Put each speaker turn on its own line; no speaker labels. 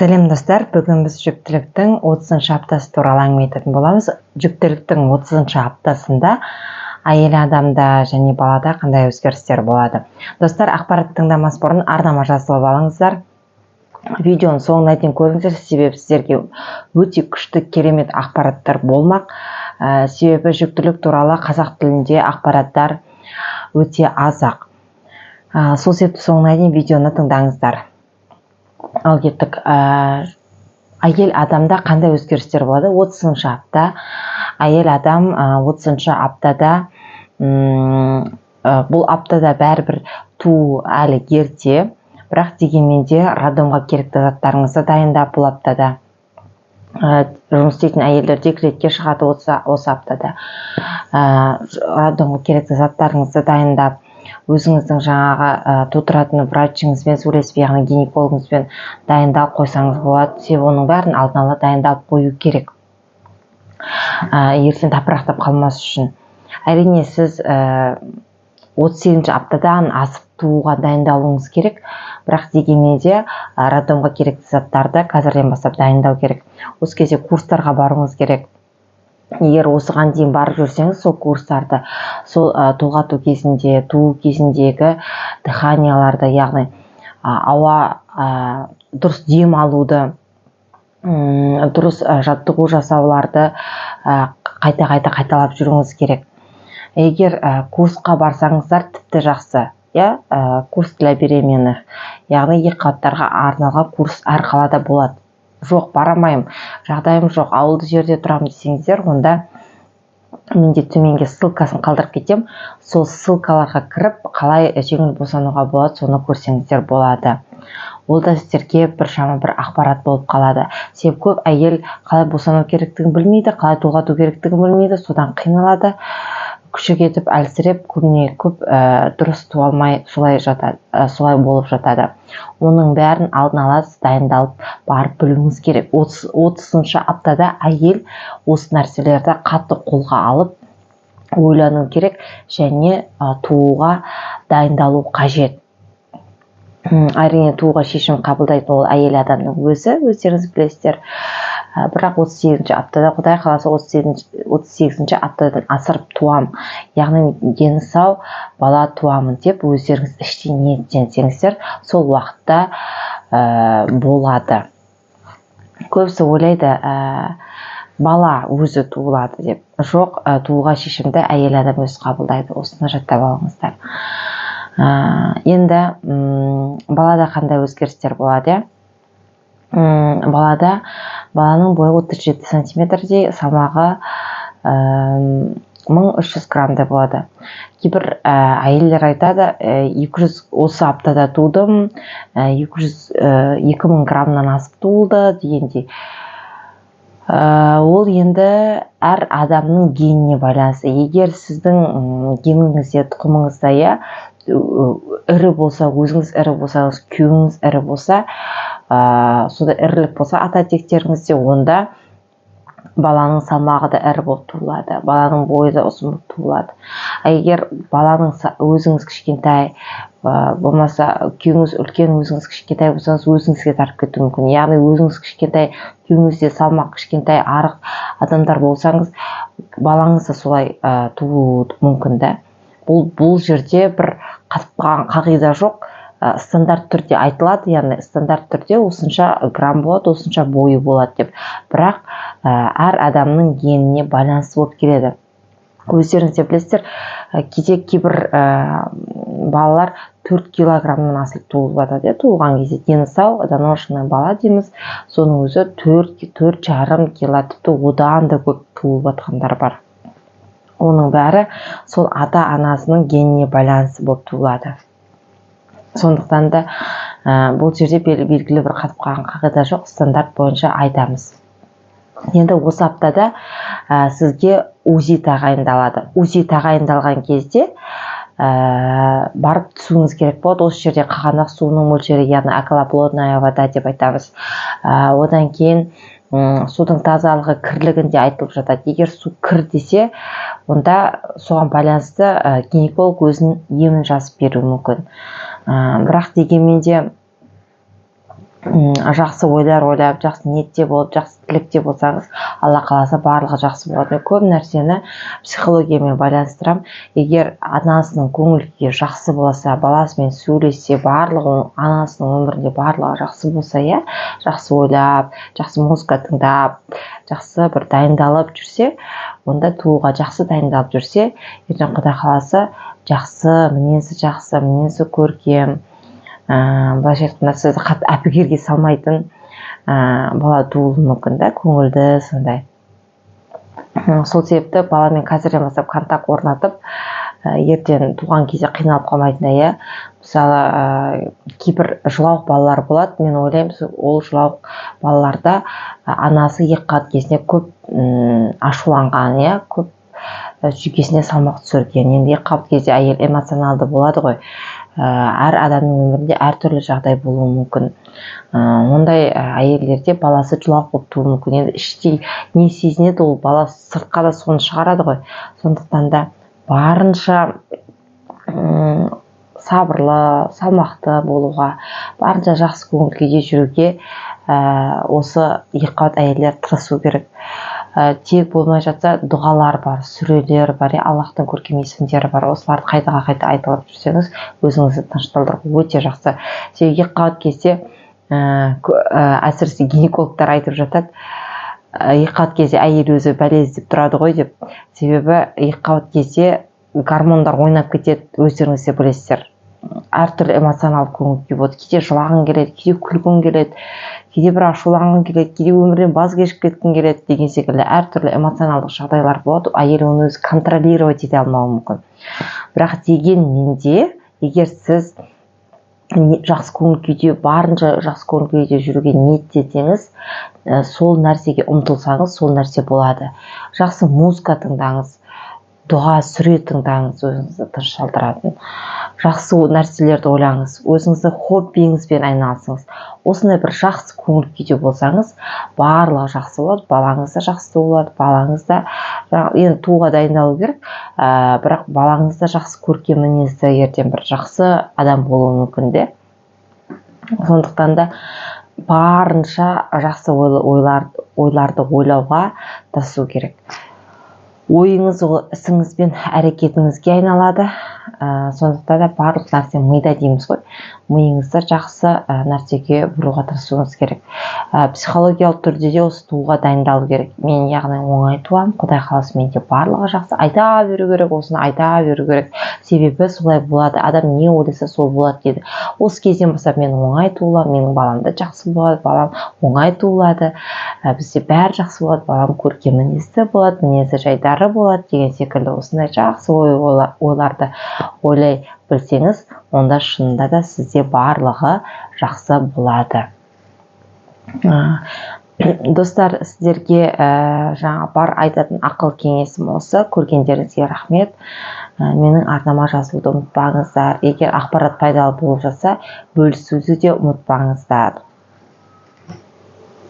Сәлем достар, бүгін біз жүктіліктің 30-шы аптасы туралы әңгіме ететін боламыз. Жүктіліктің 30-шы аптасында әйел адамда және балада қандай өзгерістер болады? Достар, ақпаратты тыңдамас бұрын арнама жазылып алыңыздар. Видеоның соңына дейін көріңіздер, себебі сіздерге өте күшті керемет ақпараттар болмақ. Себебі жүктілік туралы қазақ тілінде ақпараттар өте аз-ақ. Сол себепті соңына дейін видеоны тыңдаңыздар. Ал кеттік, әйел адамда қандай өзгерістер болады? 30-шы апта. Әйел адам 30-шы аптада, бұл аптада бәрібір туу әлі ерте, бірақ дегенмен де роддомға керекті заттарыңызды дайындап бұл аптада. Жұмыс істейтін әйелдер декретке шығады осы аптада. Роддомға керекті заттарыңызды дайындап, өзіңіздің жаңағы тудыратын врачыңызбен сөйлесіп, яғни гинекологыңызбен дайындалып қойсаңыз болады. Себебі оның бәрін алдын ала дайындалып қою керек. Ертең тапырақтап қалмас үшін. Әрине сіз 38-ші аптадан асып тууға дайындалуыңыз керек, бірақ дегенмен де роддомға керекті заттарды қазірден бастап дайындау керек. Осы кезде курстарға баруыңыз керек. Егер осыған дейін барып жүрсеңіз, сол курстарды, сол толғату кезінде, туу кезіндегі дыханияларды, яғни ауа дұрыс дем алуды, дұрыс жаттығу жасауларды қайта қайталап жүруіңіз керек. Егер курсқа барсаңыздар, тіпті жақсы. Курс для беременных, яғни екі қабаттарға арналған курс әр қалада болады. Жоқ, барамайым, жағдайым жоқ, ауылды жерде тұрам десеңіздер, онда мен де төменге ссылкасын қалдырып кетем. Сол ссылкаларға кіріп, қалай жеңіл босануға болады, соны көрсеңіздер болады. Ол да сіздерге біршама бір ақпарат болып қалады. Себебі көп әйел қалай босану керектігін білмейді, қалай толғату керектігін білмейді, содан қиналады. Күші кетіп, әлсіреп, көп дұрыс туа алмай солай болып жатады. Оның бәрін алдын ала дайындалып барып білуіңіз керек. 30-шы аптада әйел осы нәрселерді қатты қолға алып ойлану керек және тууға дайындалу қажет. Әрине тууға шешім қабылдайтын ол әйел адамның өзі, өздеріңіз білесіздер. Бірақ 38-ші аптада, Құдай қаласа 38-ші аптадан асырып туам, яғни дені сау бала туамын деп өздеріңіз іштей ниеттенсеңіздер, сол уақытта болады. Көбісі ойлайды, бала өзі туылады деп. Жоқ, тууға шешімді әйел адам өзі қабылдайды. Осыны жаттап алыңыздар. Енді балада қандай өзгерістер болады? Баланың бойы 37 сантиметрдей, салмағы 1300 граммдай болады. Кейбір әйелдер айтады, 200 осы аптада тудым, 2000 граммнан асып туылды дегендей. Ол енді әр адамның геніне байланысты. Егер сіздің геніңізде, тұқымыңызда ірі болса, өзіңіз ірі болсаңыз, күйеуіңіз ірі болса, сонда ірілік болса, ата-тектеріңізде, онда баланың салмағы да ірі болып туылады, баланың бойы да ұзын болып туылады. Егер баланың өзіңіз кішкентай, болмаса күйеуіңіз үлкен, өзіңіз кішкентай болсаңыз, өзіңізге тартып кетуі мүмкін. Яғни өзіңіз кішкентай, күйеуіңізде салмақ кішкентай, арық адамдар болсаңыз, балаңыз да солай тууы мүмкін да. Бұл жерде бір қатып қалған қағида жоқ, стандарт түрде айтылады, яғни стандарт түрде осынша грамм болады, осынша бойы болады деп. Бірақ әр адамның геніне байланысты болып келеді. Өздеріңіз де білесіздер, кейбір балалар 4 килограммнан асып туылып жатады. Туылған кезде дені сау, доношенный бала дейміз, соның өзі 4,5 кило, тіпті одан да көп туылып жатқандар бар. Оның бәрі сол ата-анасының геніне байланысты болып туылады. Сондықтан да бұл жерде белгілі бір қатып қалған қағида жоқ, стандарт бойынша айтамыз. Енді осы аптада сізге УЗИ тағайындалады. УЗИ тағайындалған кезде барып түсуіңіз керек болады. Осы жерде қағанақ суының мөлшері, яғни околоплодная вода деп айтамыз. Одан кейін судың тазалығы, кірлігінде айтылып жатады. Егер су кір десе, онда соған байланысты гинеколог өзінің емін жазып беруі мүмкін. Бірақ дегенмен де жақсы ойлар ойлап, жақсы ниетте болып, жақсы тілекте болсаңыз, Алла қаласа барлығы жақсы болады. Мен көп нәрсені психологиямен байланыстырамын. Егер анасының көңіл күйі жақсы болса, баласымен сөйлессе, барлығы анасының өмірінде барлығы жақсы болса, жақсы ойлап, жақсы музыка тыңдап, жақсы бір дайындалып жүрсе, онда тууға жақсы дайындалып жүрсе, ертең Құдай қаласа жақсы, мінезі көркем, былайша айтқанда сізді қатты әбігерге салмайтын бала тууы мүмкін да, көңілді сондай. Сол себепті баламен қазірден бастап контакт орнатып, ертең туған кезде қиналып қалмайтындай, мысалы кейбір жылауық балалар болады. Мен ойлаймын, ол жылауық балаларда анасы екі қат кезінде көп ашуланған, көп жүйкесіне салмақ түсірген. Енді екі қат кезде әйел эмоционалды болады ғой. Әр адамның өмірінде әртүрлі жағдай болуы мүмкін. Ондай әйелдерде баласы жылауық болып туы мүмкін. Енді іштей не сезінеді, ол бала сыртқа да соны шығарады ғой. Сондықтан да барынша сабырлы, салмақты болуға, барынша жақсы көңіл күйде жүруге осы екі қабат әйелдер тырысу керек. Тек болмай жатса, дұғалар бар, сүрелер бар, Аллахтың көркем есімдері бар. Осыларды қайта айтылып жүрсеңіз, өзіңізді тынышталдыру өте жақсы. Себебі екі қабат кезде әсіресе гинекологтар айтып жатады, екі қабат кезде әйел өзі бәле іздеп тұрады ғой деп. Себебі екі қабат кезде гормондар ойнап кетеді, өздеріңіз де білесіздер. Әртүрлі эмоционалды көңіл күй болады. Кейде жылағың келеді, кейде күлгің келеді, кейде бір ашуланғың келеді, кейде өмірден баз кешіп кеткің келеді деген секілді әртүрлі эмоционалдық жағдайлар болады. Әйел оны өзі контролировать ете алмауы мүмкін. Бірақ дегенмен де, егер сіз жақсы көңіл күйде, барынша жақсы көңіл күйде жүруге ниеттесеңіз, сол нәрсеге ұмтылсаңыз, сол нәрсе болады. Жақсы музыка тыңдаңыз, дұға, сүре тыңдаңыз, өзіңізді тынышталдыратын. Жақсы нәрселерді ойлаңыз, өзіңізді хоббиіңізбен айналысыңыз. Осындай бір жақсы көңіл күйде болсаңыз, барлығы жақсы болады, балаңыз да жақсы болады, балаңыз да енді тууға дайындалу керек, бірақ балаңыз да жақсы көркем мінезді, ертең бір жақсы адам болуы мүмкін де. Сондықтан да барынша жақсы ойларды ойлауға тырысу керек. Ойыңыз ол ісіңіз бен әрекетіңізге айналады. Сондықтан да барлық нәрсе мида дейміз ғой. Миыңызды жақсы нәрсеге бұруға тырысуыңыз керек. Психологиялық түрде де осы тууға дайындалу керек. Мен яғни оңай туамын, Құдай қаласа менде барлығы жақсы, айта беру керек, осыны айта беру керек. Себебі солай болады. Адам не ойласа сол болады дейді. Осы кезден бастап мен оңай туыламын, менің балам да жақсы болады, балам оңай туылады, бізде бәрі жақсы болады, балам көркем мінезді болады, мінезі жайдары болады деген секілді осындай жақсы ойларды ойлай білсеңіз, онда шынында да сізде барлығы жақсы болады. Достар, сіздерге жаңа бар айтатын ақыл кеңесім осы. Көргендеріңізге рахмет. Менің арнама жазылуды ұмытпаңыздар. Егер ақпарат пайдалы болып жатса, бөлісуді де ұмытпаңыздар.